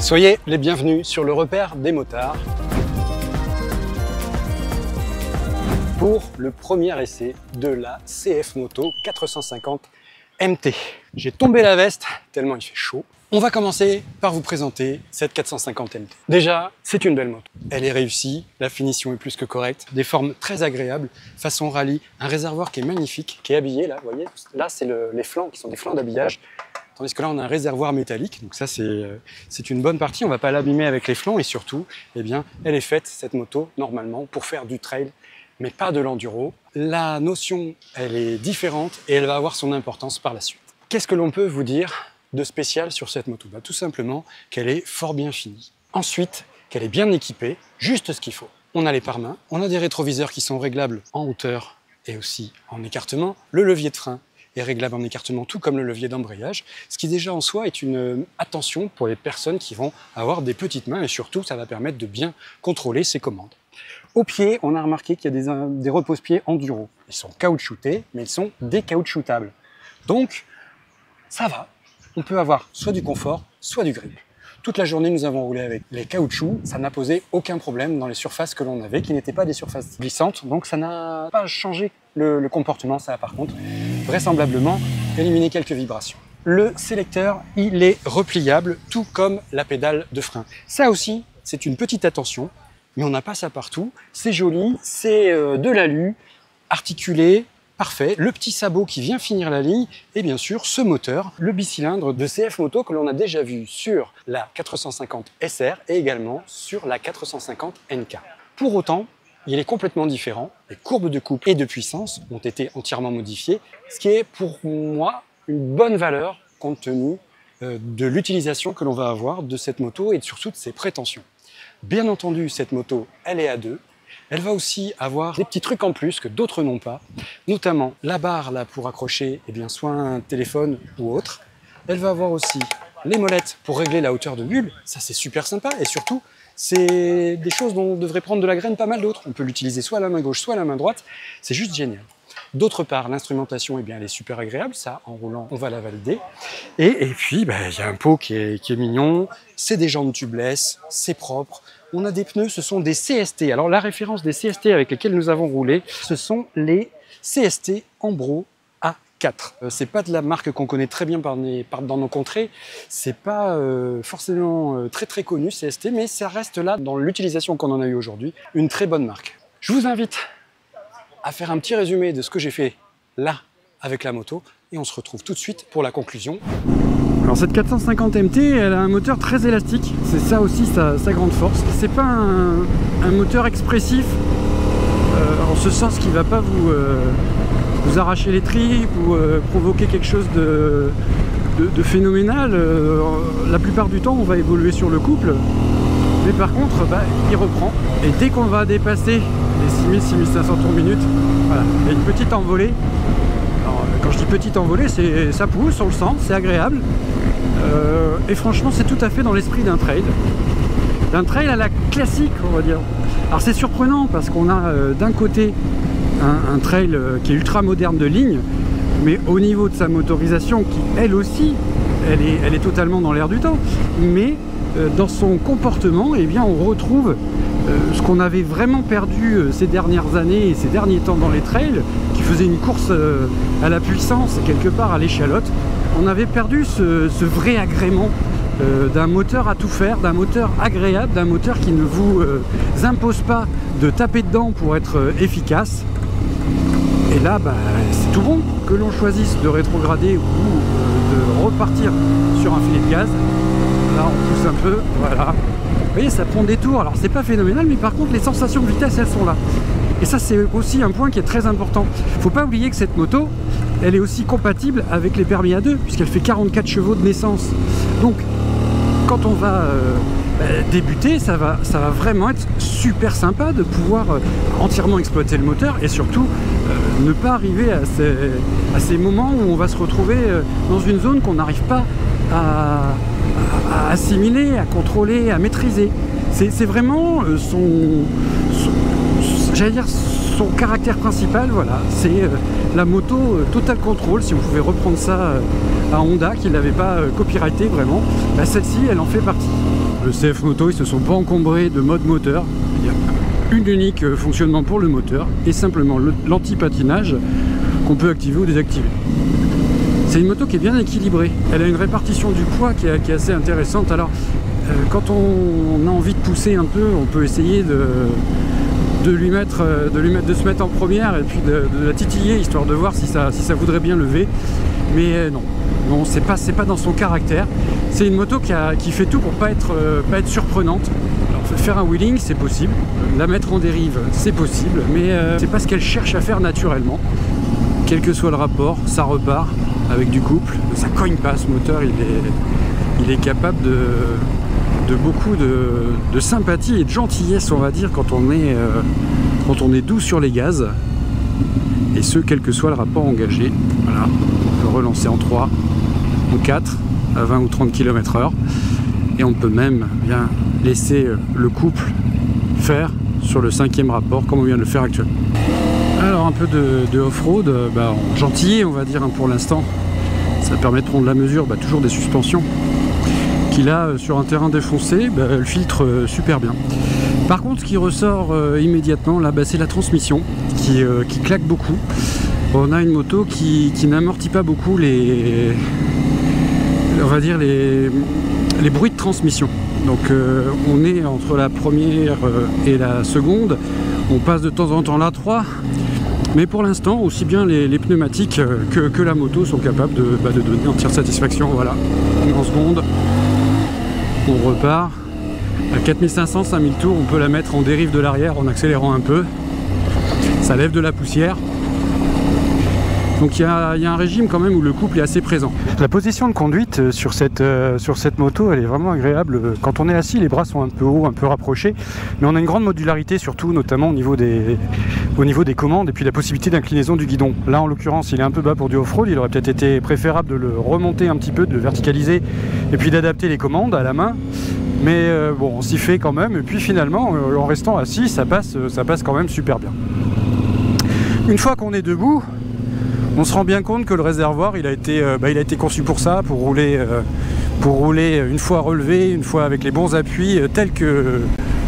Soyez les bienvenus sur le repère des motards pour le premier essai de la CF Moto 450 MT. J'ai tombé la veste tellement il fait chaud. On va commencer par vous présenter cette 450 MT. Déjà, c'est une belle moto. Elle est réussie, la finition est plus que correcte, des formes très agréables, façon rallye, un réservoir qui est magnifique, qui est habillé là, vous voyez. Là, c'est les flancs qui sont des flancs d'habillage. Tandis que là, on a un réservoir métallique, donc ça, c'est une bonne partie. On ne va pas l'abîmer avec les flancs et surtout, eh bien, elle est faite, cette moto, normalement, pour faire du trail, mais pas de l'enduro. La notion, elle est différente et elle va avoir son importance par la suite. Qu'est-ce que l'on peut vous dire de spécial sur cette moto? Tout simplement qu'elle est fort bien finie. Ensuite, qu'elle est bien équipée, juste ce qu'il faut. On a les pare-mains, on a des rétroviseurs qui sont réglables en hauteur et aussi en écartement. Le levier de frein est réglable en écartement, tout comme le levier d'embrayage, ce qui déjà en soi est une attention pour les personnes qui vont avoir des petites mains et surtout ça va permettre de bien contrôler ses commandes. Au pied, on a remarqué qu'il y a des repose-pieds enduro. Ils sont caoutchoutés, mais ils sont décaoutchoutables. Donc, ça va. On peut avoir soit du confort, soit du grip. Toute la journée, nous avons roulé avec les caoutchoucs. Ça n'a posé aucun problème dans les surfaces que l'on avait, qui n'étaient pas des surfaces glissantes. Donc, ça n'a pas changé le comportement. Ça a par contre, vraisemblablement, éliminé quelques vibrations. Le sélecteur, il est repliable, tout comme la pédale de frein. Ça aussi, c'est une petite attention, mais on n'a pas ça partout. C'est joli, c'est de l'alu, articulé, parfait, le petit sabot qui vient finir la ligne et bien sûr ce moteur, le bicylindre de CF Moto que l'on a déjà vu sur la 450 SR et également sur la 450 NK. Pour autant, il est complètement différent. Les courbes de couple et de puissance ont été entièrement modifiées, ce qui est pour moi une bonne valeur compte tenu de l'utilisation que l'on va avoir de cette moto et surtout de ses prétentions. Bien entendu, cette moto, elle est à deux. Elle va aussi avoir des petits trucs en plus que d'autres n'ont pas, notamment la barre là pour accrocher soit un téléphone ou autre. Elle va avoir aussi les molettes pour régler la hauteur de bulle, ça c'est super sympa et surtout c'est des choses dont on devrait prendre de la graine pas mal d'autres. On peut l'utiliser soit à la main gauche, soit à la main droite, c'est juste génial. D'autre part, l'instrumentation, elle est super agréable, ça en roulant on va la valider. Et puis y a un pot qui est mignon, c'est des jantes tubeless, c'est propre. On a des pneus, ce sont des CST. Alors la référence des CST avec lesquels nous avons roulé, ce sont les CST Ambro A4. C'est pas de la marque qu'on connaît très bien dans nos contrées. C'est pas forcément très connu CST, mais ça reste là dans l'utilisation qu'on en a eu aujourd'hui. Une très bonne marque. Je vous invite à faire un petit résumé de ce que j'ai fait là avec la moto et on se retrouve tout de suite pour la conclusion. Alors cette 450 MT, elle a un moteur très élastique, c'est ça aussi sa grande force. C'est pas un moteur expressif, en ce sens qu'il va pas vous arracher les tripes ou provoquer quelque chose de phénoménal. La plupart du temps, on va évoluer sur le couple, mais par contre, il reprend. Et dès qu'on va dépasser les 6000-6500 tours minute, voilà, il y a une petite envolée. Alors, quand je dis petite envolée, ça pousse, on le sent, c'est agréable. Et franchement, c'est tout à fait dans l'esprit d'un trail. D'un trail à la classique, on va dire. Alors c'est surprenant parce qu'on a d'un côté un trail qui est ultra moderne de ligne, mais au niveau de sa motorisation, qui elle aussi, elle est totalement dans l'air du temps. Mais dans son comportement, on retrouve ce qu'on avait vraiment perdu ces dernières années et ces derniers temps dans les trails, qui faisait une course à la puissance et quelque part à l'échalote. On avait perdu ce vrai agrément d'un moteur à tout faire, d'un moteur agréable, d'un moteur qui ne vous impose pas de taper dedans pour être efficace. Et là, c'est tout bon que l'on choisisse de rétrograder ou de repartir sur un filet de gaz. Là, on pousse un peu, voilà. Vous voyez, ça prend des tours. Alors, c'est pas phénoménal, mais par contre, les sensations de vitesse, elles sont là. Et ça, c'est aussi un point qui est très important. Il ne faut pas oublier que cette moto, elle est aussi compatible avec les permis A2, puisqu'elle fait 44 chevaux de naissance. Donc, quand on va débuter, ça va vraiment être super sympa de pouvoir entièrement exploiter le moteur et surtout ne pas arriver à ces moments où on va se retrouver dans une zone qu'on n'arrive pas à assimiler, à contrôler, à maîtriser. C'est vraiment j'allais dire son caractère principal, voilà, c'est la moto Total Control, si on pouvait reprendre ça à Honda, qui ne l'avait pas copyrighté vraiment, celle-ci elle en fait partie. le CF Moto, ils se sont pas encombrés de mode moteur. Il y a une unique fonctionnement pour le moteur et simplement l'anti-patinage qu'on peut activer ou désactiver. C'est une moto qui est bien équilibrée. Elle a une répartition du poids qui est assez intéressante. Alors, quand on a envie de pousser un peu, on peut essayer de se mettre en première et puis de la titiller histoire de voir si ça voudrait bien lever. Mais non, c'est pas dans son caractère. C'est une moto qui fait tout pour pas être surprenante. Alors, faire un wheeling, c'est possible. La mettre en dérive, c'est possible. Mais c'est pas ce qu'elle cherche à faire naturellement. Quel que soit le rapport, ça repart avec du couple. Ça cogne pas, ce moteur. Il est capable de beaucoup de sympathie et de gentillesse, on va dire, quand on est doux sur les gaz. Et ce, quel que soit le rapport engagé. Voilà, on peut relancer en 3, en 4, à 20 ou 30 km/h. Et on peut même bien laisser le couple faire sur le 5e rapport, comme on vient de le faire actuellement. Alors un peu de off-road, en gentillet, on va dire, pour l'instant. Ça permet de prendre la mesure, toujours des suspensions. Qui là, sur un terrain défoncé, elle filtre super bien. Par contre, ce qui ressort immédiatement, là, c'est la transmission qui claque beaucoup. On a une moto qui n'amortit pas beaucoup les bruits de transmission. Donc on est entre la première et la seconde. On passe de temps en temps la 3. Mais pour l'instant, aussi bien les pneumatiques que la moto sont capables de donner entière satisfaction. Voilà, en seconde. On repart à 4500, 5000 tours, on peut la mettre en dérive de l'arrière en accélérant un peu. Ça lève de la poussière. Donc il y a un régime quand même où le couple est assez présent. La position de conduite sur cette moto, elle est vraiment agréable. Quand on est assis, les bras sont un peu hauts, un peu rapprochés, mais on a une grande modularité surtout, notamment au niveau des commandes et puis la possibilité d'inclinaison du guidon. Là en l'occurrence, il est un peu bas pour du off-road, il aurait peut-être été préférable de le remonter un petit peu, de le verticaliser et puis d'adapter les commandes à la main. Mais on s'y fait quand même, et puis finalement, en restant assis, ça passe quand même super bien. Une fois qu'on est debout, on se rend bien compte que le réservoir, il a été conçu pour ça, pour rouler une fois relevé, une fois avec les bons appuis, tels que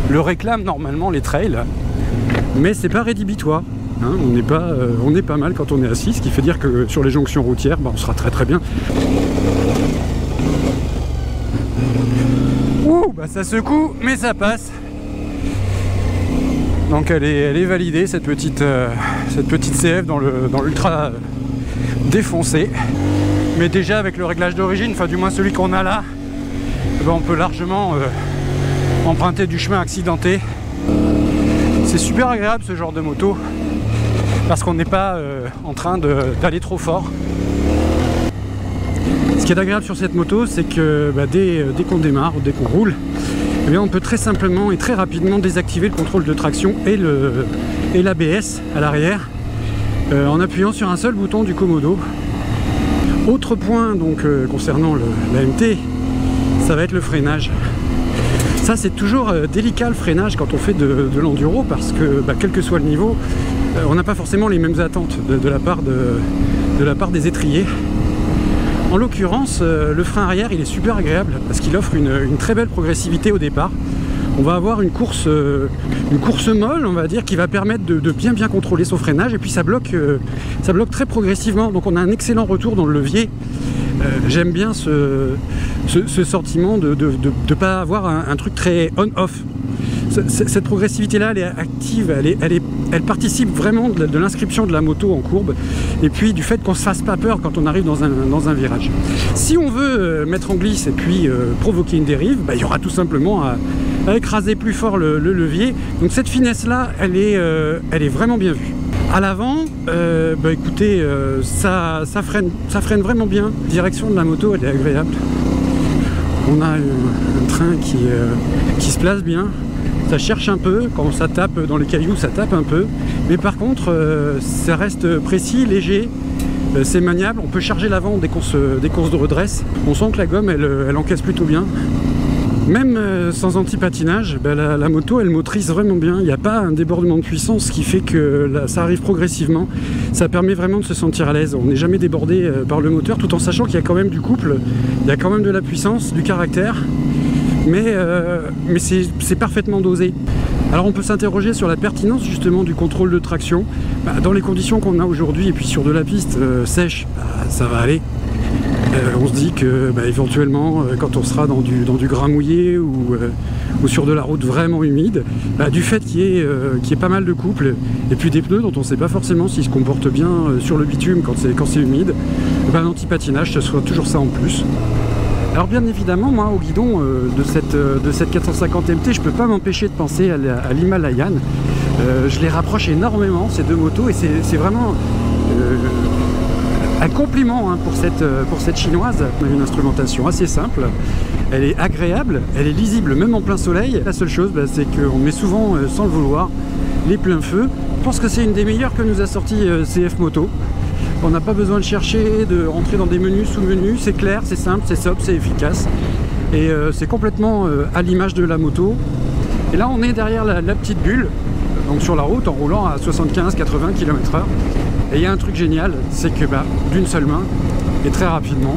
le réclament normalement les trails. Mais c'est pas rédhibitoire. Hein, on est pas mal quand on est assis, ce qui fait dire que sur les jonctions routières, on sera très très bien. Ouh, ça secoue, mais ça passe. Donc elle est validée, cette petite CF dans l'ultra défoncé. Mais déjà avec le réglage d'origine, enfin du moins celui qu'on a là, on peut largement emprunter du chemin accidenté. C'est super agréable ce genre de moto, parce qu'on n'est pas en train d'aller trop fort. Ce qui est agréable sur cette moto, c'est que dès qu'on démarre ou dès qu'on roule, on peut très simplement et très rapidement désactiver le contrôle de traction et l'ABS à l'arrière en appuyant sur un seul bouton du Komodo. Autre point donc concernant la MT, ça va être le freinage. Ça, c'est toujours délicat le freinage quand on fait de l'enduro, parce que quel que soit le niveau, on n'a pas forcément les mêmes attentes de la part des étriers. En l'occurrence, le frein arrière, il est super agréable parce qu'il offre une très belle progressivité au départ. On va avoir une course molle, on va dire, qui va permettre de bien contrôler son freinage, et puis ça bloque très progressivement. Donc on a un excellent retour dans le levier. J'aime bien ce sentiment de ne pas avoir un truc très on-off. Cette progressivité-là, elle est active, elle participe vraiment de l'inscription de la moto en courbe, et puis du fait qu'on ne se fasse pas peur quand on arrive dans un virage. Si on veut mettre en glisse et puis provoquer une dérive, il y aura tout simplement à écraser plus fort le levier. Donc cette finesse-là, elle est vraiment bien vue. À l'avant, écoutez, ça freine vraiment bien. La direction de la moto, elle est agréable. On a un train qui se place bien. Ça cherche un peu, quand ça tape dans les cailloux, ça tape un peu. Mais par contre, ça reste précis, léger, c'est maniable. On peut charger l'avant dès qu'on se redresse. On sent que la gomme, elle encaisse plutôt bien. Même sans anti-patinage, la moto, elle motorise vraiment bien. Il n'y a pas un débordement de puissance, ce qui fait que ça arrive progressivement. Ça permet vraiment de se sentir à l'aise. On n'est jamais débordé par le moteur, tout en sachant qu'il y a quand même du couple, il y a quand même de la puissance, du caractère. mais c'est parfaitement dosé. Alors on peut s'interroger sur la pertinence justement du contrôle de traction. Dans les conditions qu'on a aujourd'hui et puis sur de la piste sèche, ça va aller. On se dit que éventuellement quand on sera dans du gras mouillé ou sur de la route vraiment humide, du fait qu'il y ait pas mal de couples et puis des pneus dont on ne sait pas forcément s'ils se comportent bien sur le bitume quand c'est humide, un anti-patinage ce sera toujours ça en plus. Alors bien évidemment, moi au guidon de cette 450 MT, je peux pas m'empêcher de penser à l'Himalayan. Je les rapproche énormément ces deux motos et c'est vraiment un compliment pour cette chinoise. On a une instrumentation assez simple, elle est agréable, elle est lisible même en plein soleil. La seule chose c'est qu'on met souvent, sans le vouloir, les pleins feux. Je pense que c'est une des meilleures que nous a sorti CF Moto. On n'a pas besoin de chercher, de rentrer dans des menus, sous-menus, c'est clair, c'est simple, c'est sobre, c'est efficace. Et c'est complètement à l'image de la moto. Et là on est derrière la petite bulle, donc sur la route en roulant à 75-80 km/h. Et il y a un truc génial, c'est que d'une seule main, et très rapidement,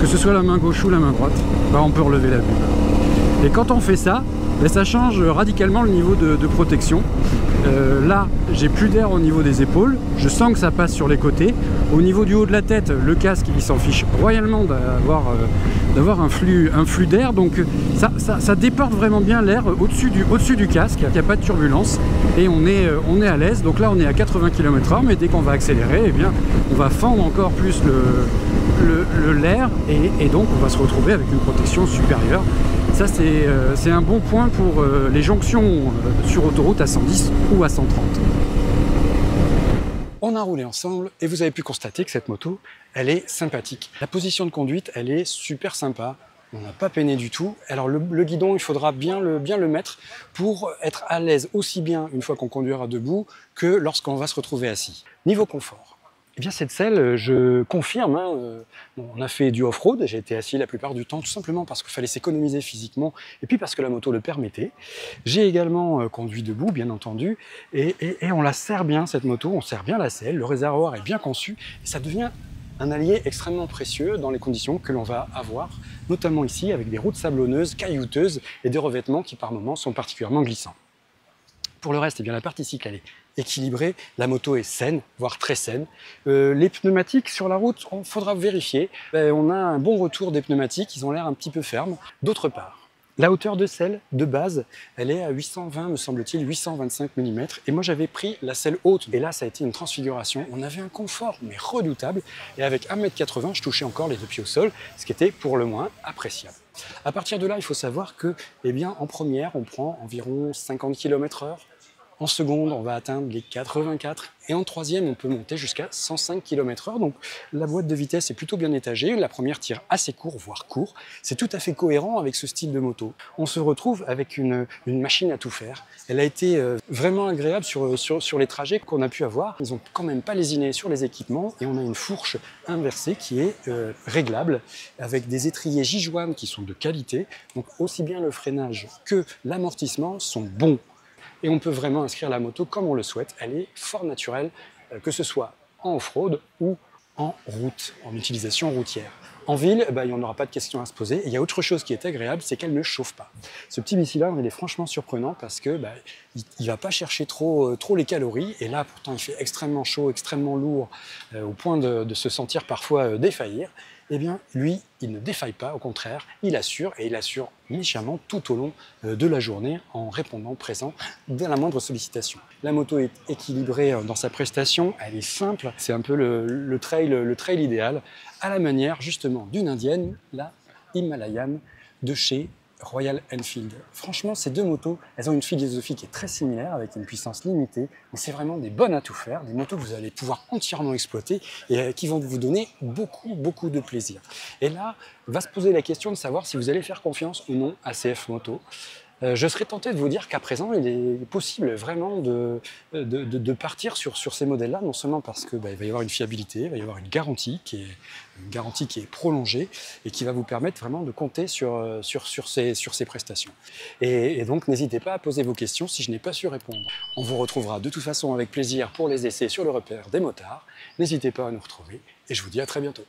que ce soit la main gauche ou la main droite, on peut relever la bulle. Et quand on fait ça, ça change radicalement le niveau de protection. Là, j'ai plus d'air au niveau des épaules, je sens que ça passe sur les côtés. Au niveau du haut de la tête, le casque il s'en fiche royalement d'avoir un flux d'air, donc ça déporte vraiment bien l'air au-dessus du casque, il n'y a pas de turbulence et on est à l'aise. Donc là on est à 80 km/h, mais dès qu'on va accélérer, on va fendre encore plus l'air et donc on va se retrouver avec une protection supérieure. Ça c'est un bon point pour les jonctions sur autoroute à 110 ou à 130. On a roulé ensemble et vous avez pu constater que cette moto, elle est sympathique. La position de conduite, elle est super sympa. On n'a pas peiné du tout. Alors le guidon, il faudra bien le mettre pour être à l'aise aussi bien une fois qu'on conduira debout que lorsqu'on va se retrouver assis. Niveau confort. Eh bien cette selle, je confirme, on a fait du off-road, j'ai été assis la plupart du temps, tout simplement parce qu'il fallait s'économiser physiquement, et puis parce que la moto le permettait. J'ai également conduit debout, bien entendu, et on la serre bien cette moto, on serre bien la selle, le réservoir est bien conçu, et ça devient un allié extrêmement précieux dans les conditions que l'on va avoir, notamment ici avec des routes sablonneuses, caillouteuses, et des revêtements qui par moments sont particulièrement glissants. Pour le reste, la partie cycle, elle est équilibrée, la moto est saine, voire très saine. Les pneumatiques sur la route, il faudra vérifier. On a un bon retour des pneumatiques, ils ont l'air un petit peu fermes. D'autre part, la hauteur de selle de base, elle est à 820, me semble-t-il, 825 mm. Et moi, j'avais pris la selle haute. Et là, ça a été une transfiguration. On avait un confort, mais redoutable. Et avec 1,80 m, je touchais encore les deux pieds au sol, ce qui était pour le moins appréciable. À partir de là, il faut savoir que, en première, on prend environ 50 km/h. En seconde, on va atteindre les 84 et en troisième, on peut monter jusqu'à 105 km/h. Donc la boîte de vitesse est plutôt bien étagée. La première tire assez court, voire court. C'est tout à fait cohérent avec ce style de moto. On se retrouve avec une machine à tout faire. Elle a été vraiment agréable sur les trajets qu'on a pu avoir. Ils n'ont quand même pas lésiné sur les équipements et on a une fourche inversée qui est réglable avec des étriers Jijuan qui sont de qualité. Donc aussi bien le freinage que l'amortissement sont bons. Et on peut vraiment inscrire la moto comme on le souhaite. Elle est fort naturelle, que ce soit en off-road ou en route, en utilisation routière. En ville, il n'y en aura pas de question à se poser. Et il y a autre chose qui est agréable, c'est qu'elle ne chauffe pas. Ce petit bicylindre, il est franchement surprenant parce que il va pas chercher trop les calories. Et là, pourtant, il fait extrêmement chaud, extrêmement lourd, au point de se sentir parfois défaillir. Eh bien, lui, il ne défaille pas, au contraire, il assure, et il assure méchamment tout au long de la journée en répondant présent dès la moindre sollicitation. La moto est équilibrée dans sa prestation, elle est simple, c'est un peu le trail idéal, à la manière justement d'une indienne, la Himalayan de chez Royal Enfield. Franchement, ces deux motos, elles ont une philosophie qui est très similaire, avec une puissance limitée, mais c'est vraiment des bonnes à tout faire, des motos que vous allez pouvoir entièrement exploiter et qui vont vous donner beaucoup de plaisir. Et là, va se poser la question de savoir si vous allez faire confiance ou non à CF Moto. Je serais tenté de vous dire qu'à présent, il est possible vraiment de partir sur ces modèles-là, non seulement parce que il va y avoir une fiabilité, il va y avoir une garantie qui est prolongée et qui va vous permettre vraiment de compter sur ces prestations. Et donc, n'hésitez pas à poser vos questions si je n'ai pas su répondre. On vous retrouvera de toute façon avec plaisir pour les essais sur le repère des motards. N'hésitez pas à nous retrouver et je vous dis à très bientôt.